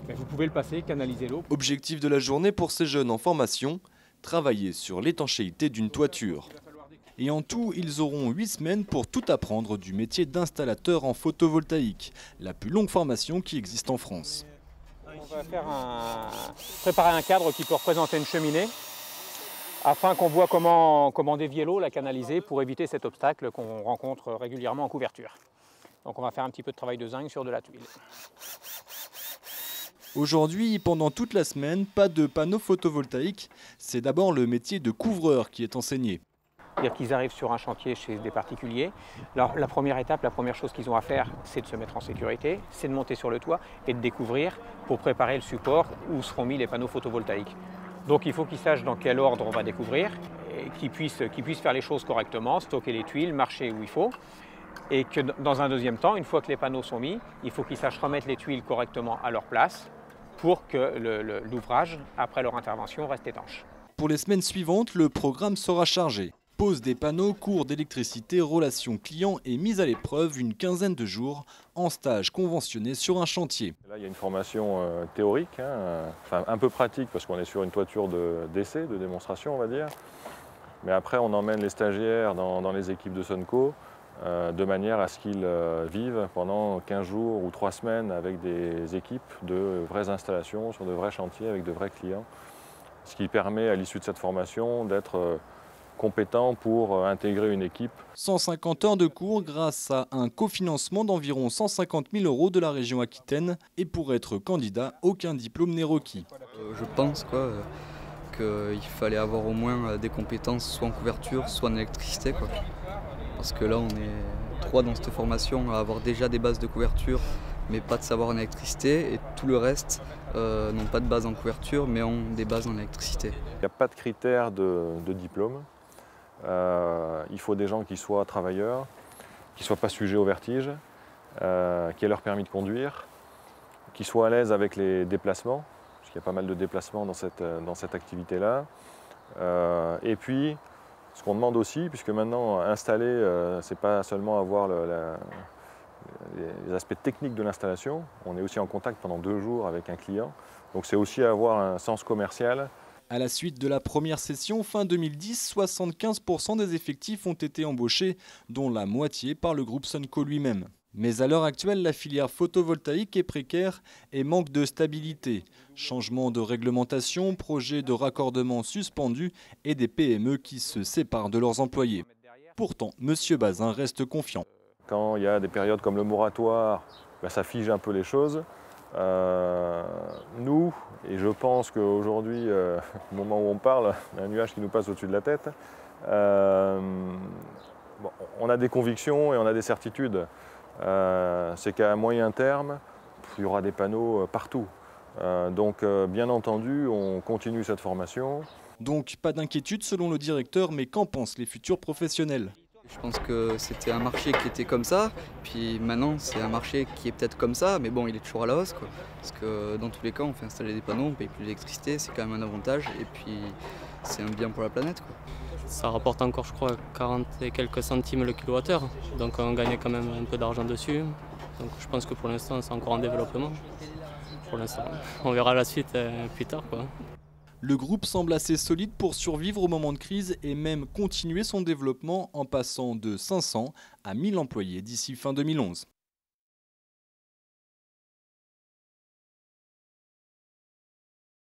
Mais vous pouvez le passer, canaliser l'eau. Objectif de la journée pour ces jeunes en formation, travailler sur l'étanchéité d'une toiture. Et en tout, ils auront 8 semaines pour tout apprendre du métier d'installateur en photovoltaïque, la plus longue formation qui existe en France. On va préparer un cadre qui peut représenter une cheminée afin qu'on voit comment dévier l'eau, la canaliser pour éviter cet obstacle qu'on rencontre régulièrement en couverture. Donc on va faire un petit peu de travail de zinc sur de la tuile. Aujourd'hui, pendant toute la semaine, pas de panneaux photovoltaïques. C'est d'abord le métier de couvreur qui est enseigné. C'est-à-dire qu'ils arrivent sur un chantier chez des particuliers. Alors la première étape, la première chose qu'ils ont à faire, c'est de se mettre en sécurité, c'est de monter sur le toit et de découvrir pour préparer le support où seront mis les panneaux photovoltaïques. Donc il faut qu'ils sachent dans quel ordre on va découvrir, et qu'ils puissent faire les choses correctement, stocker les tuiles, marcher où il faut. Et que dans un deuxième temps, une fois que les panneaux sont mis, il faut qu'ils sachent remettre les tuiles correctement à leur place pour que l'ouvrage, après leur intervention, reste étanche. Pour les semaines suivantes, le programme sera chargé. Pose des panneaux, cours d'électricité, relations clients et mise à l'épreuve une quinzaine de jours en stage conventionné sur un chantier. Là, il y a une formation théorique, enfin un peu pratique parce qu'on est sur une toiture d'essai, de démonstration on va dire. Mais après on emmène les stagiaires dans les équipes de Sunco de manière à ce qu'ils vivent pendant 15 jours ou 3 semaines avec des équipes de vraies installations sur de vrais chantiers avec de vrais clients. Ce qui permet à l'issue de cette formation d'être compétent pour intégrer une équipe. 150 heures de cours grâce à un cofinancement d'environ 150 000 € de la région Aquitaine. Et pour être candidat, aucun diplôme n'est requis. Je pense qu'il fallait avoir au moins des compétences soit en couverture, soit en électricité. Parce que là, on est 3 dans cette formation à avoir déjà des bases de couverture, mais pas de savoir en électricité. Et tout le reste n'ont pas de base en couverture, mais ont des bases en électricité. Il n'y a pas de critères de diplôme. Il faut des gens qui soient travailleurs, qui ne soient pas sujets au vertige, qui aient leur permis de conduire, qui soient à l'aise avec les déplacements, parce qu'il y a pas mal de déplacements dans cette activité-là. Et puis, ce qu'on demande aussi, puisque maintenant installer, ce n'est pas seulement avoir les aspects techniques de l'installation, on est aussi en contact pendant 2 jours avec un client, donc c'est aussi avoir un sens commercial. À la suite de la première session, fin 2010, 75% des effectifs ont été embauchés, dont la moitié par le groupe Sunco lui-même. Mais à l'heure actuelle, la filière photovoltaïque est précaire et manque de stabilité. Changement de réglementation, projets de raccordement suspendus et des PME qui se séparent de leurs employés. Pourtant, M. Bazin reste confiant. Quand il y a des périodes comme le moratoire, ça fige un peu les choses. Nous, et je pense qu'aujourd'hui, au moment où on parle, il y a un nuage qui nous passe au-dessus de la tête, on a des convictions et on a des certitudes. C'est qu'à moyen terme, il y aura des panneaux partout. Donc bien entendu, on continue cette formation. Donc pas d'inquiétude selon le directeur, mais qu'en pensent les futurs professionnels ? Je pense que c'était un marché qui était comme ça, puis maintenant c'est un marché qui est peut-être comme ça, mais bon, il est toujours à la hausse. Parce que dans tous les cas, on fait installer des panneaux, on ne paye plus d'électricité, c'est quand même un avantage, et puis c'est un bien pour la planète. Ça rapporte encore, je crois, 40 et quelques centimes le kilowattheure, donc on gagne quand même un peu d'argent dessus. Donc je pense que pour l'instant, c'est encore en développement. Pour l'instant, on verra la suite plus tard. Le groupe semble assez solide pour survivre au moment de crise et même continuer son développement en passant de 500 à 1000 employés d'ici fin 2011.